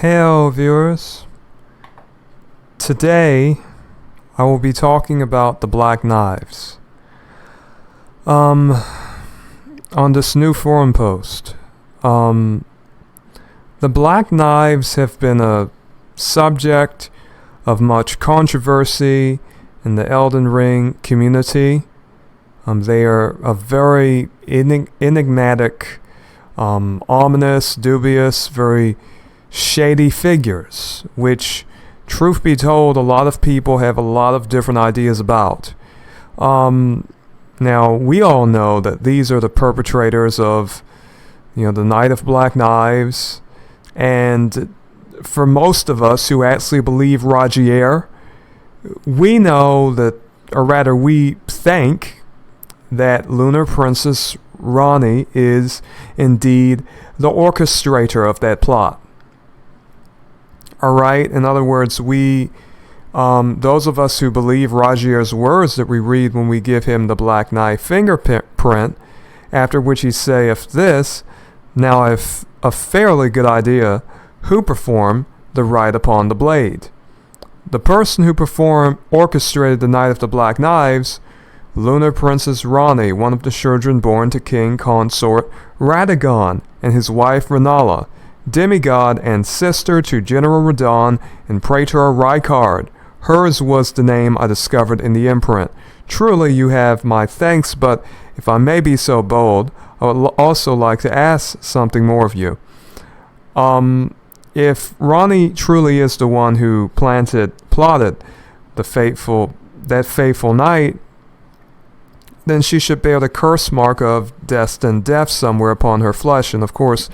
Hello viewers, today I will be talking about the Black Knives on this new forum post. The Black Knives have been a subject of much controversy in the Elden Ring community. They are a very enigmatic, ominous, dubious, very shady figures, which, truth be told, a lot of people have a lot of different ideas about. Now, we all know that these are the perpetrators of, the Night of Black Knives, and for most of us who actually believe Rajier, we know that, or rather we think, that Lunar Princess Ranni is indeed the orchestrator of that plot. Alright, in other words, we, those of us who believe Rajier's words that we read when we give him the Black Knife fingerprint, after which he saith this, now I've a fairly good idea who performed the rite upon the blade. The person who orchestrated the Night of the Black Knives, Lunar Princess Ranni, one of the children born to King Consort Radagon and his wife Rennala, demigod and sister to General Radon and Praetor Rykard. Hers was the name I discovered in the imprint. Truly you have my thanks, but if I may be so bold, I would also like to ask something more of you. If Ranni truly is the one who plotted that fateful night, then she should bear the curse mark of destined death somewhere upon her flesh, and of course,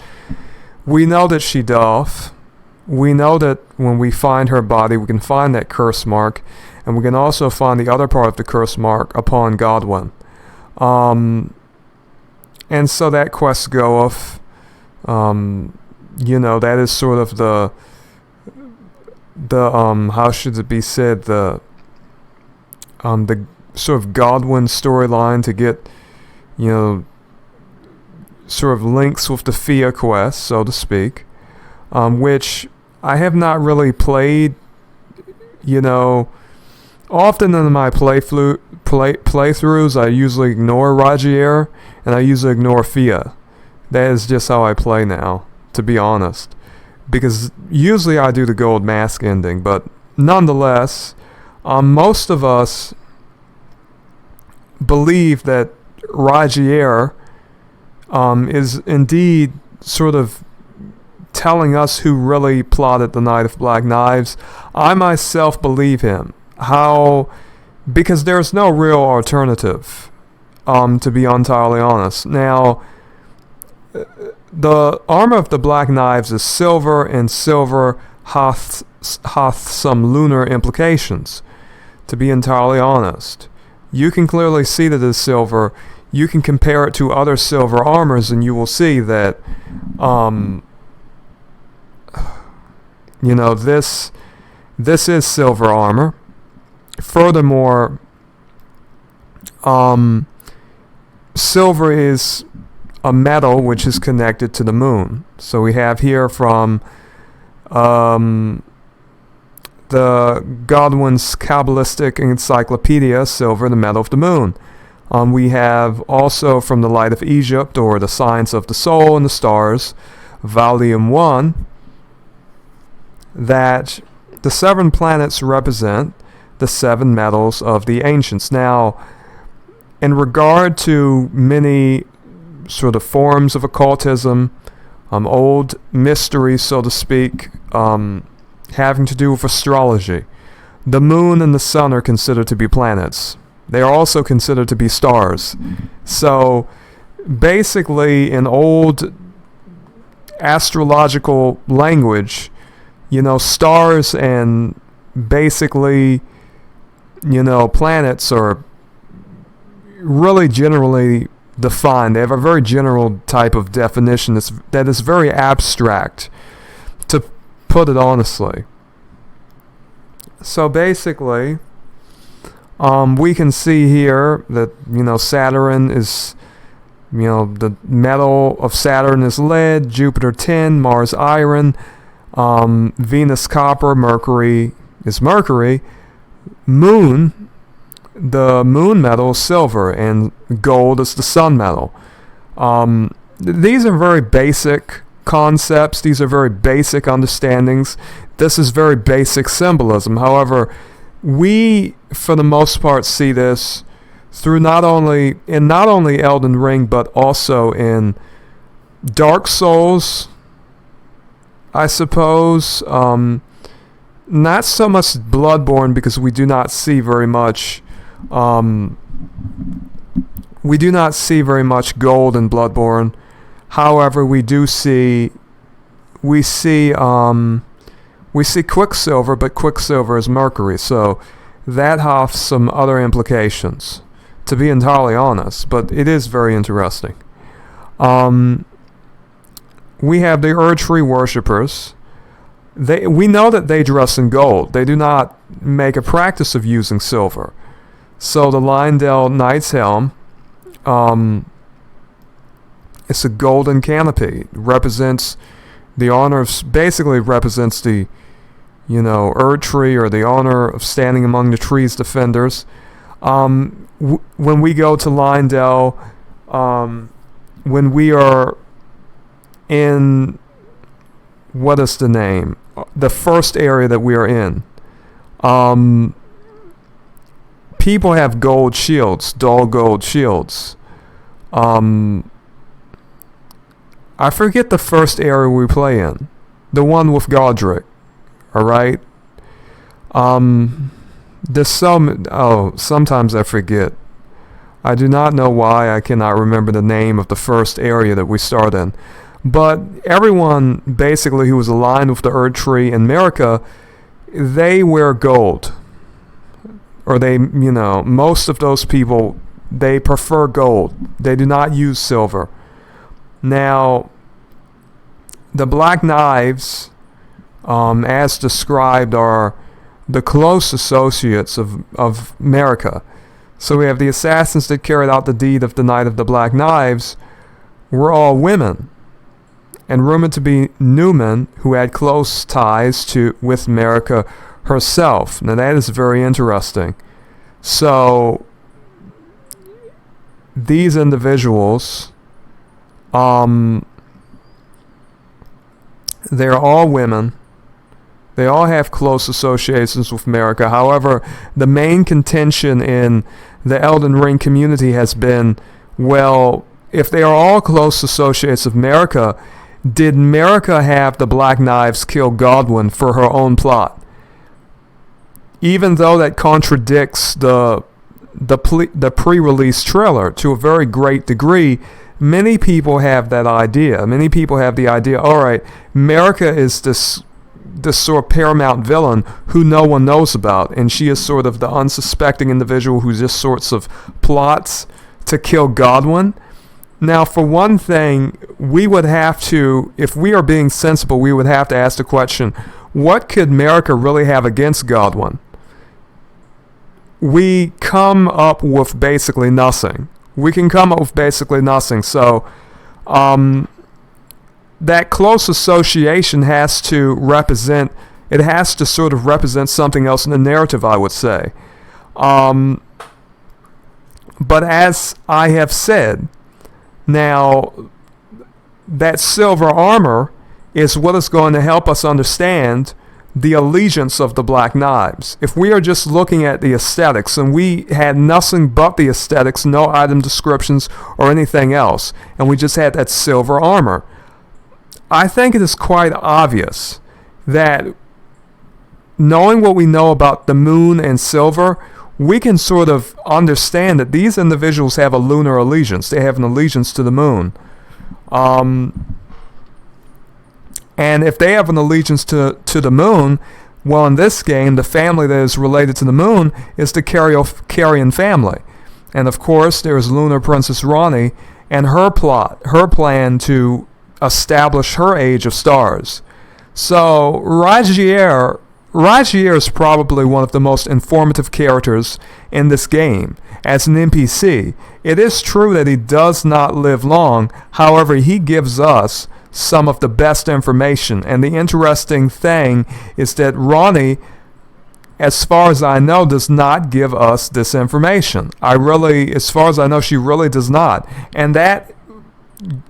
we know that she doth. We know that when we find her body, we can find that curse mark, and we can also find the other part of the curse mark upon Godwin. And so that quest goeth. That is sort of the how should it be said, the sort of Godwin storyline to get, sort of links with the Fia quest, so to speak, which I have not really played, often in my playthroughs I usually ignore Rajier, and I usually ignore Fia. That is just how I play now, to be honest, because usually I do the gold mask ending, but nonetheless, most of us believe that Rajier is indeed sort of telling us who really plotted the Night of Black Knives. I myself believe him. How? Because there's no real alternative, to be entirely honest. Now, the armor of the Black Knives is silver, and silver hath some lunar implications, to be entirely honest. You can clearly see that it's silver. You can compare it to other silver armors, and you will see that, this is silver armor. Furthermore, silver is a metal which is connected to the moon. So we have here from the Godwin's Kabbalistic Encyclopedia, silver, the metal of the moon. We have also from the Light of Egypt, or the Science of the Soul and the Stars, Volume 1, that the 7 planets represent the 7 metals of the ancients. Now, in regard to many sort of forms of occultism, old mysteries, so to speak, having to do with astrology, the moon and the sun are considered to be planets. They are also considered to be stars. So, basically, in old astrological language, stars and basically, planets are really generally defined. They have a very general type of definition that is very abstract, to put it honestly. So basically, we can see here that, Saturn is, the metal of Saturn is lead, Jupiter tin, Mars iron, Venus copper, Mercury is Mercury, Moon, the moon metal is silver, and gold is the sun metal. These are very basic concepts. These are very basic understandings. This is very basic symbolism. However, we, for the most part, see this through not only Elden Ring, but also in Dark Souls, I suppose. Not so much Bloodborne, because we do not see very much. We do not see very much gold in Bloodborne. However, we see Quicksilver, but Quicksilver is Mercury, so that has some other implications, to be entirely honest, but it is very interesting. We have the Erdtree worshippers. We know that they dress in gold. They do not make a practice of using silver. So the Leyndell Knight's Helm, it's a golden canopy. It represents the honor of, basically represents the, Erdtree, or the honor of standing among the tree's defenders. When we go to Leyndell, when we are in, what is the name? The first area that we are in, people have gold shields, dull gold shields. I forget the first area we play in. The one with Godric. Alright? There's sometimes I forget. I do not know why I cannot remember the name of the first area that we start in. But everyone, basically, who was aligned with the Erdtree in America, they wear gold. Or most of those people, they prefer gold. They do not use silver. Now, the Black Knives, as described, are the close associates of America. So we have the assassins that carried out the deed of the Knight of the Black Knives were all women, and rumored to be Newman, who had close ties with America herself. Now that is very interesting. So these individuals, they're all women. They all have close associations with America. However, the main contention in the Elden Ring community has been, well, if they are all close associates of America, did America have the Black Knives kill Godwyn for her own plot? Even though that contradicts the pre-release trailer to a very great degree, many people have that idea. Many people have the idea, all right, America is this sort of paramount villain who no one knows about, and she is sort of the unsuspecting individual who just sorts of plots to kill Godwyn. Now, for one thing, we would have to, if we are being sensible, we would have to ask the question, what could America really have against Godwyn? We come up with basically nothing. We can come up with basically nothing. So, that close association has to represent, it has to sort of represent something else in the narrative, I would say. But as I have said, now, that silver armor is what is going to help us understand the allegiance of the Black Knives. If we are just looking at the aesthetics, and we had nothing but the aesthetics, no item descriptions or anything else, and we just had that silver armor, I think it is quite obvious that knowing what we know about the moon and silver, we can sort of understand that these individuals have a lunar allegiance. They have an allegiance to the moon. And if they have an allegiance to the moon, well, in this game, the family that is related to the moon is the Carian family. And of course, there is Lunar Princess Ranni and her plan to establish her age of stars. So, Rajier is probably one of the most informative characters in this game. As an NPC, it is true that he does not live long. However, he gives us some of the best information. And the interesting thing is that Ranni, as far as I know, does not give us this information. As far as I know, she really does not. And that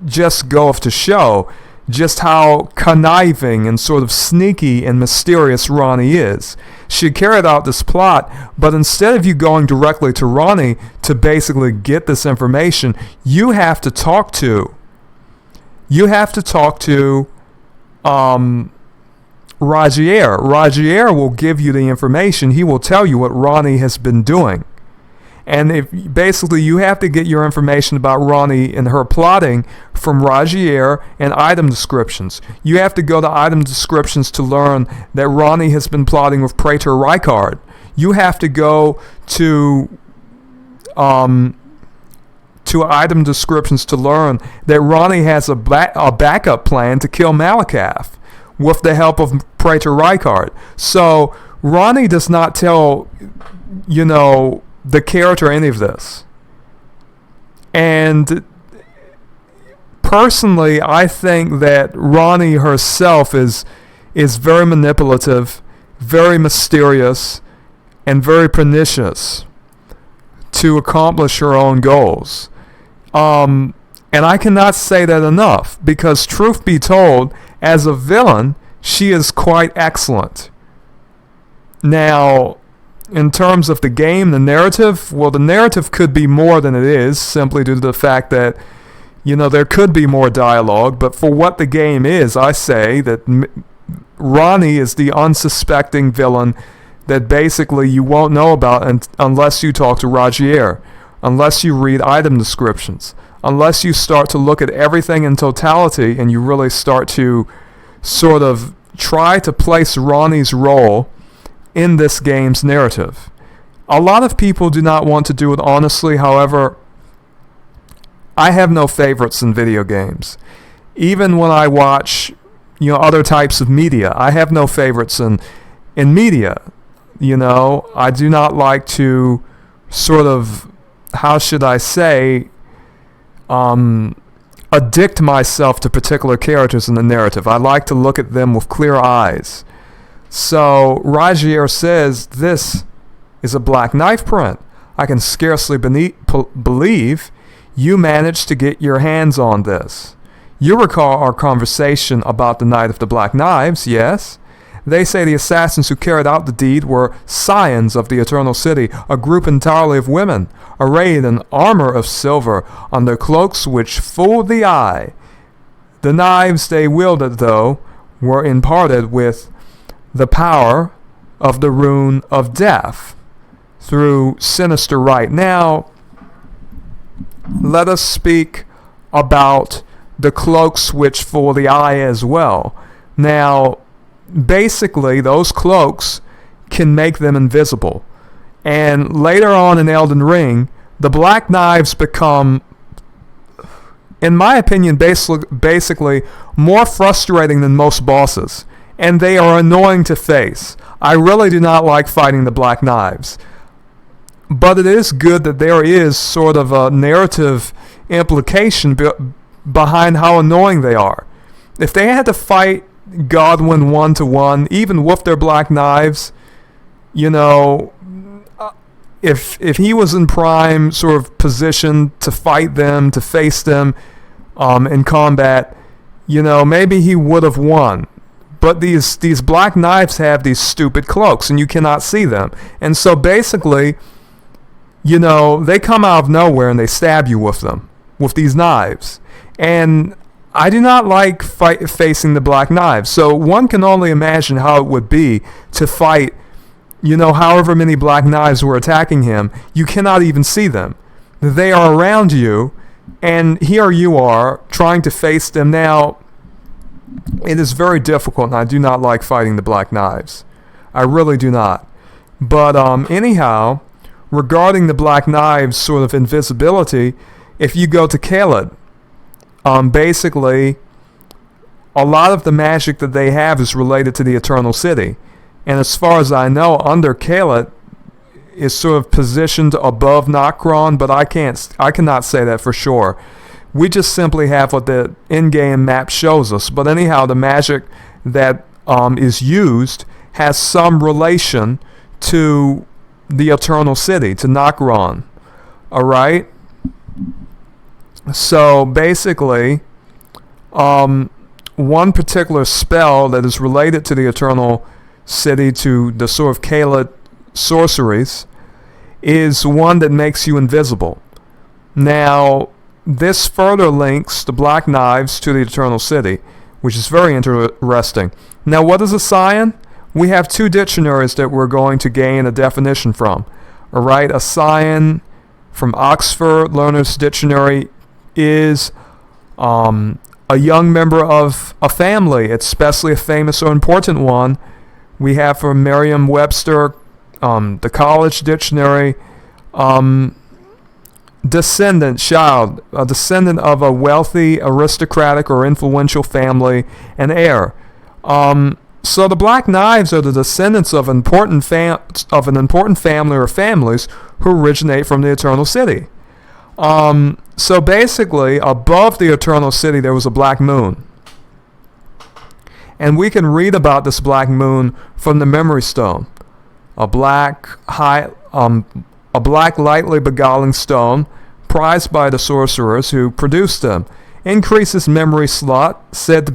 just goeth to show just how conniving and sort of sneaky and mysterious Ranni is. She carried out this plot, but instead of you going directly to Ranni to basically get this information, you have to talk to Rajier. Rajier will give you the information. He will tell you what Ranni has been doing. And if basically you have to get your information about Ranni and her plotting from Rajier and item descriptions. You have to go to item descriptions to learn that Ranni has been plotting with Praetor Rykard. You have to go to item descriptions to learn that Ranni has a backup plan to kill Malakath with the help of Praetor Rykard. So Ranni does not tell, the character any of this. And personally, I think that Ranni herself is very manipulative, very mysterious, and very pernicious to accomplish her own goals. And I cannot say that enough, because truth be told, as a villain, she is quite excellent. Now, in terms of the game, the narrative could be more than it is, simply due to the fact that, there could be more dialogue. But for what the game is, I say that Ranni is the unsuspecting villain that basically you won't know about unless you talk to Rajier, unless you read item descriptions, unless you start to look at everything in totality and you really start to sort of try to place Ranni's role in this game's narrative. A lot of people do not want to do it honestly. However, I have no favorites in video games. Even when I watch, other types of media, I have no favorites in media. I do not like to sort of, how should I say, addict myself to particular characters in the narrative. I like to look at them with clear eyes. So Rajier says, this is a black knife print. I can scarcely believe you managed to get your hands on this. You recall our conversation about the Night of the Black Knives, yes? They say the assassins who carried out the deed were scions of the Eternal City, a group entirely of women, arrayed in armor of silver, under cloaks which fooled the eye. The knives they wielded, though, were imparted with the power of the rune of death through sinister rite. Now, let us speak about the cloaks which fool the eye as well. Now, basically, those cloaks can make them invisible. And later on in Elden Ring, the black knives become, in my opinion, basically more frustrating than most bosses. And they are annoying to face. I really do not like fighting the black knives. But it is good that there is sort of a narrative implication behind how annoying they are. If they had to fight Godwyn 1-to-1, even with their black knives, if he was in prime sort of position to fight them, to face them in combat, maybe he would have won. But these black knives have these stupid cloaks, and you cannot see them. And so basically, they come out of nowhere and they stab you with them, with these knives. And I do not like facing the black knives. So one can only imagine how it would be to fight, however many black knives were attacking him. You cannot even see them. They are around you, and here you are trying to face them. Now, it is very difficult, and I do not like fighting the black knives. I really do not. But anyhow, regarding the black knives' sort of invisibility, if you go to Caelid, basically, a lot of the magic that they have is related to the Eternal City. And as far as I know, under Caelid is sort of positioned above Nokron, but I cannot say that for sure. We just simply have what the in-game map shows us. But anyhow, the magic that is used has some relation to the Eternal City, to Nokron. Alright? So basically, one particular spell that is related to the Eternal City, to the sort of Kaled sorceries, is one that makes you invisible. Now, this further links the Black Knives to the Eternal City, which is very interesting. Now, what is a scion? We have two dictionaries that we're going to gain a definition from. Alright, a scion from Oxford Learner's Dictionary is a young member of a family, especially a famous or important one. We have from Merriam-Webster, the College Dictionary, descendant, child, a descendant of a wealthy, aristocratic, or influential family, and heir. So the Black Knives are the descendants of an important family or families who originate from the Eternal City. So basically, above the Eternal City, there was a black moon. And we can read about this black moon from the Memory Stone. A black, lightly beguiling stone, prized by the sorcerers who produced them, increases memory slots, said to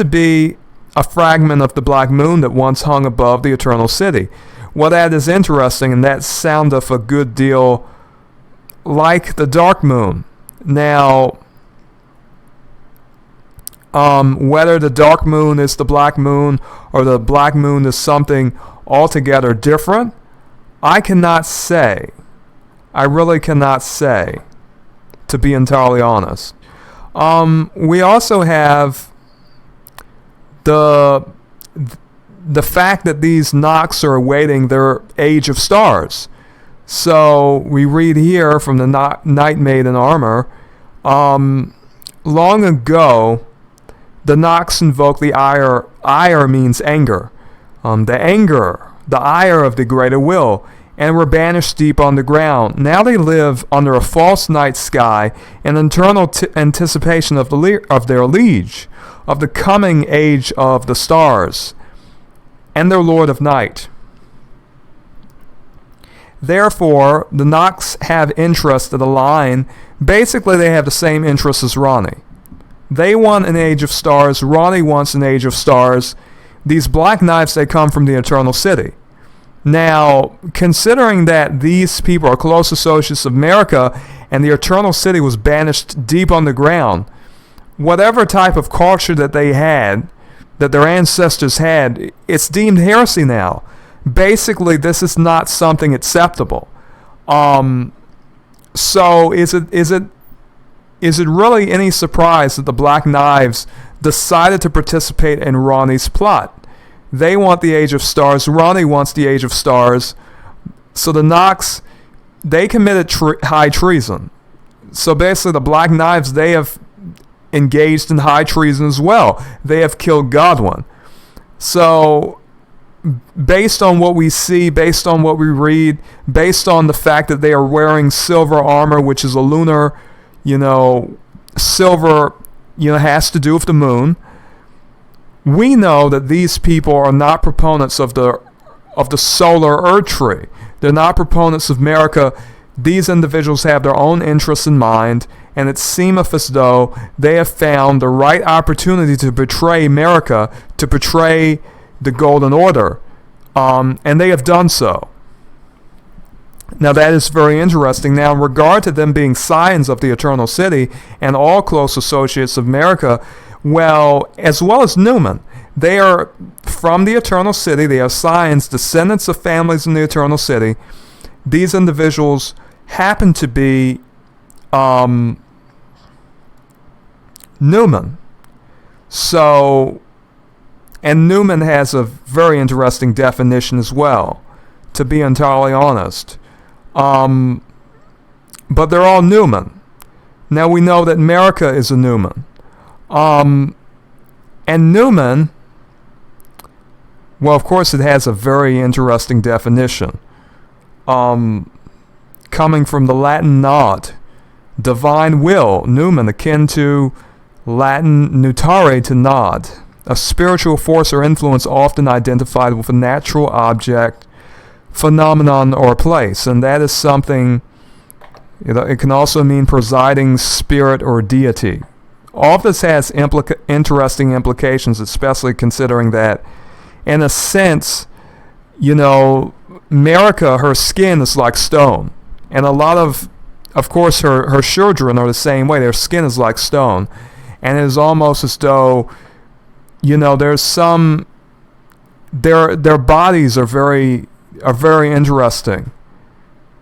be a fragment of the black moon that once hung above the Eternal City. Well, that is interesting, and that soundeth a good deal like the dark moon. Now, whether the dark moon is the black moon or the black moon is something altogether different, I cannot say. I really cannot say, to be entirely honest. We also have the fact that these Nox are awaiting their age of stars. So we read here from the Night Maiden armor, long ago, the Nox invoked the ire. Ire means anger. The ire of the greater will, and were banished deep on the ground. Now they live under a false night sky in eternal anticipation of their liege, of the coming age of the stars, and their lord of night. Therefore, the Nox have interests that align. Basically, they have the same interests as Ranni. They want an age of stars. Ranni wants an age of stars. These Black Knives, they come from the Eternal City. Now, considering that these people are close associates of America and the Eternal City was banished deep on the ground, whatever type of culture that they had, that their ancestors had, it's deemed heresy now. Basically, this is not something acceptable. So is it really any surprise that the Black Knives decided to participate in Ranni's plot? They want the Age of Stars. Ranni wants the Age of Stars. So the Nox, they committed high treason. So basically, the Black Knives, they have engaged in high treason as well. They have killed Godwin. So based on what we see, based on what we read, based on the fact that they are wearing silver armor, which is a lunar, silver, has to do with the moon, we know that these people are not proponents of the solar Earth tree. They're not proponents of America. These individuals have their own interests in mind, and it seemeth as though they have found the right opportunity to betray America, to betray the Golden Order, and they have done so. Now that is very interesting. Now, in regard to them being scions of the Eternal City and all close associates of America, as well as Newman, they are from the Eternal City. They are scions, descendants of families in the Eternal City. These individuals happen to be Newman. So, and Newman has a very interesting definition as well, to be entirely honest. But they're all Newman. Now we know that America is a Newman. And Newman, of course it has a very interesting definition. Coming from the Latin nod, divine will, numen, akin to Latin nutare, to nod, a spiritual force or influence often identified with a natural object, phenomenon, or place. And that is something, it can also mean presiding spirit or deity. All of this has interesting implications, especially considering that, in a sense, America, her skin is like stone. And a lot of course, her children are the same way. Their skin is like stone. And it is almost as though, there's some, their bodies are very interesting.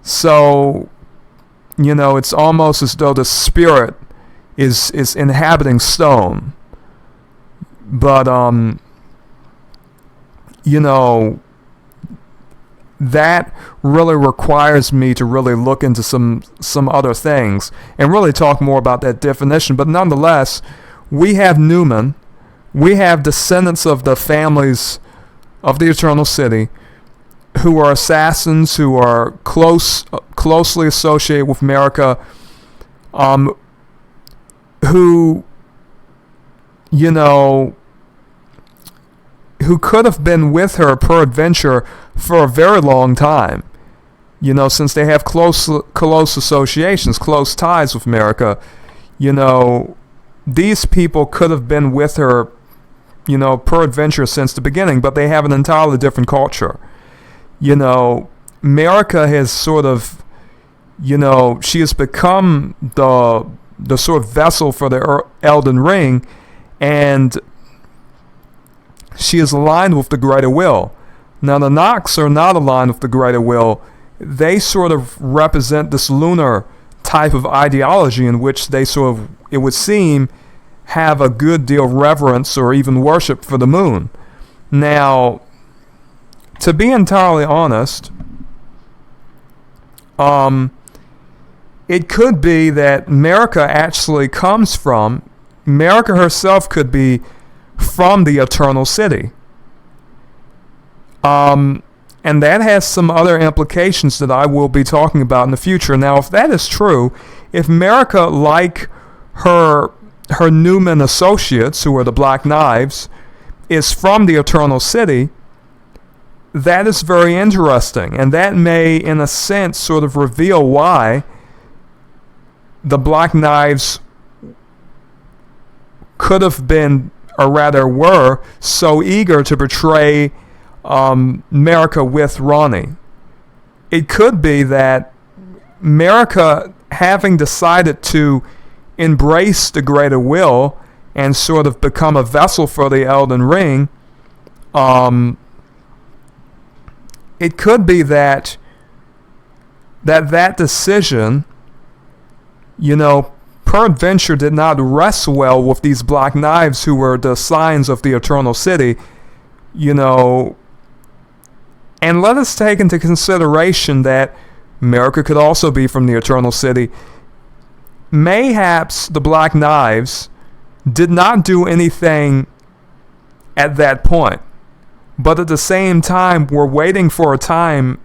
So, it's almost as though the spirit is inhabiting stone. But, that really requires me to really look into some other things and really talk more about that definition. But nonetheless, we have numen, we have descendants of the families of the Eternal City who are assassins, who are closely associated with America, who could have been with her peradventure for a very long time, since they have close associations, close ties with America. These people could have been with her, peradventure since the beginning, but they have an entirely different culture. America has sort of, she has become the sort of vessel for the Elden Ring, and she is aligned with the greater will. Now, the Nox are not aligned with the greater will. They sort of represent this lunar type of ideology in which they sort of, it would seem, have a good deal of reverence or even worship for the moon. Now, to be entirely honest, it could be that America actually comes from, America herself could be from the Eternal City. And that has some other implications that I will be talking about in the future. Now, if that is true, if America, like her Numen associates, who are the Black Knives, is from the Eternal City, that is very interesting. And that may, in a sense, sort of reveal why the Black Knives could have been, or rather were, so eager to betray America with Ranni. It could be that America, having decided to embrace the greater will and sort of become a vessel for the Elden Ring, it could be that decision, peradventure did not rest well with these Black Knives, who were the signs of the Eternal City, and let us take into consideration that America could also be from the Eternal City. Mayhaps the Black Knives did not do anything at that point, but at the same time were waiting for a time,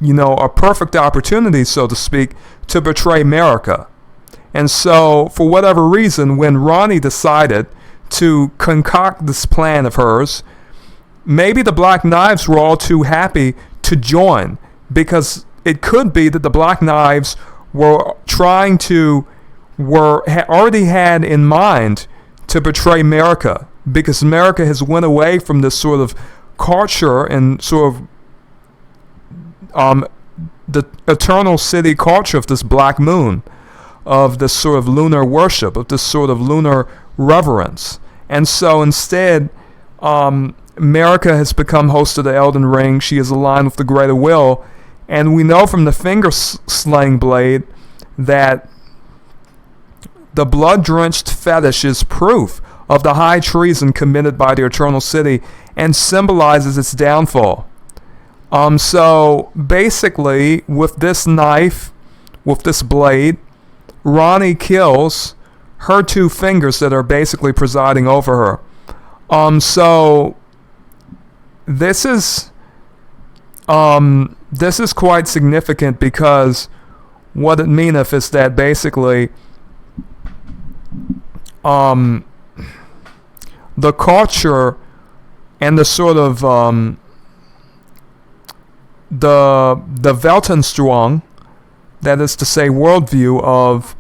a perfect opportunity, so to speak, to betray America. And so, for whatever reason, when Ranni decided to concoct this plan of hers, maybe the Black Knives were all too happy to join, because it could be that the Black Knives were already had in mind to betray America, because America has went away from this sort of culture and sort of the Eternal City culture of this Black Moon, of this sort of lunar worship, of this sort of lunar reverence. And so instead, America has become host of the Elden Ring. She is aligned with the greater will. And we know from the finger slaying blade that the blood-drenched fetish is proof of the high treason committed by the Eternal City and symbolizes its downfall. So basically, with this knife, with this blade, Ranni kills her two fingers that are basically presiding over her. So this is quite significant, because what it meaneth is that basically the culture and the sort of the Weltanschauung, that is to say worldview of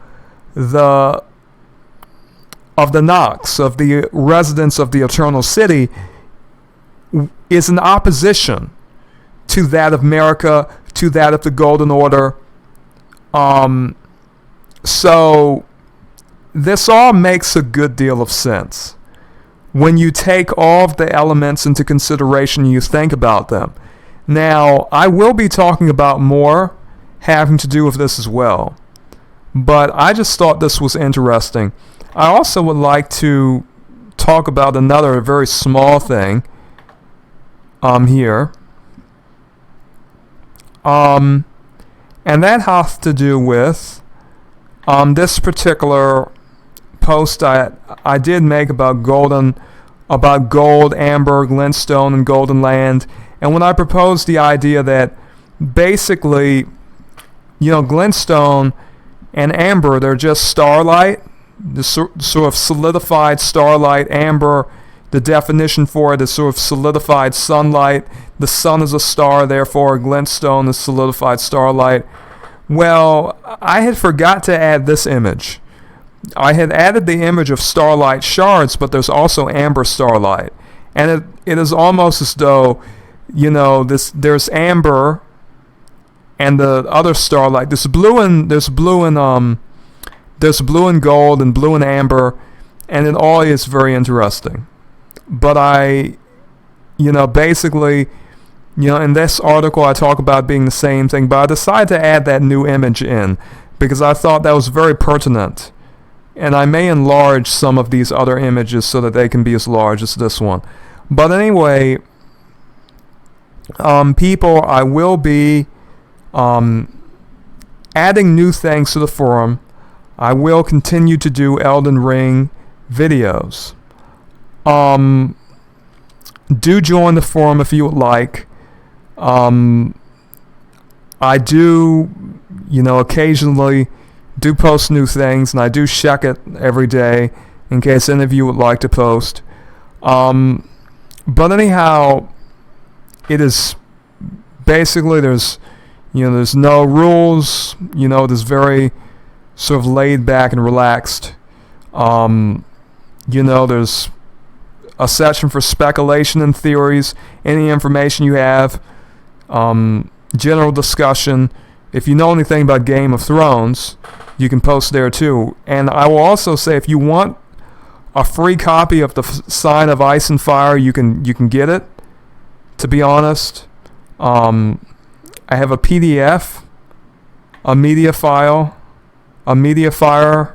the Knox, of the residents of the Eternal City, is in opposition to that of America, to that of the Golden Order. So this all makes a good deal of sense when you take all of the elements into consideration and you think about them. Now, I will be talking about more having to do with this as well, but I just thought this was interesting. I also would like to talk about another very small thing here. And that has to do with this particular post I did make about gold, amber, glintstone, and golden land. And when I proposed the idea that basically, glintstone and amber, they're just starlight, the sort of solidified starlight. Amber, the definition for it is sort of solidified sunlight. The sun is a star, therefore glintstone is solidified starlight. Well, I had forgot to add this image. I had added the image of starlight shards, but there's also amber starlight. And it is almost as though, there's amber and the other starlight. There's blue and gold and blue and amber, and it all is very interesting. But basically, in this article I talk about being the same thing, but I decided to add that new image in because I thought that was very pertinent. And I may enlarge some of these other images so that they can be as large as this one. But anyway, people, I will be adding new things to the forum. I will continue to do Elden Ring videos. Do join the forum if you would like. I do, occasionally do post new things, and I do check it every day in case any of you would like to post. But anyhow, it is basically there's no rules. It is very sort of laid back and relaxed. There's a section for speculation and theories, any information you have, general discussion. If you know anything about Game of Thrones, you can post there too. And I will also say, if you want a free copy of the Sign of Ice and Fire, you can get it. To be honest, I have a PDF, a media file, a MediaFire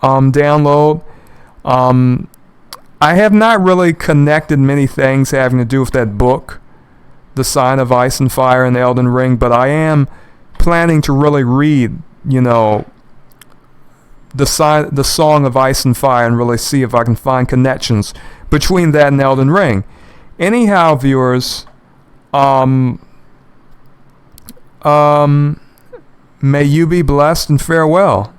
download. I have not really connected many things having to do with that book, The Sign of Ice and Fire and Elden Ring, but I am planning to really read, the Song of Ice and Fire and really see if I can find connections between that and Elden Ring. Anyhow, viewers, may you be blessed and farewell.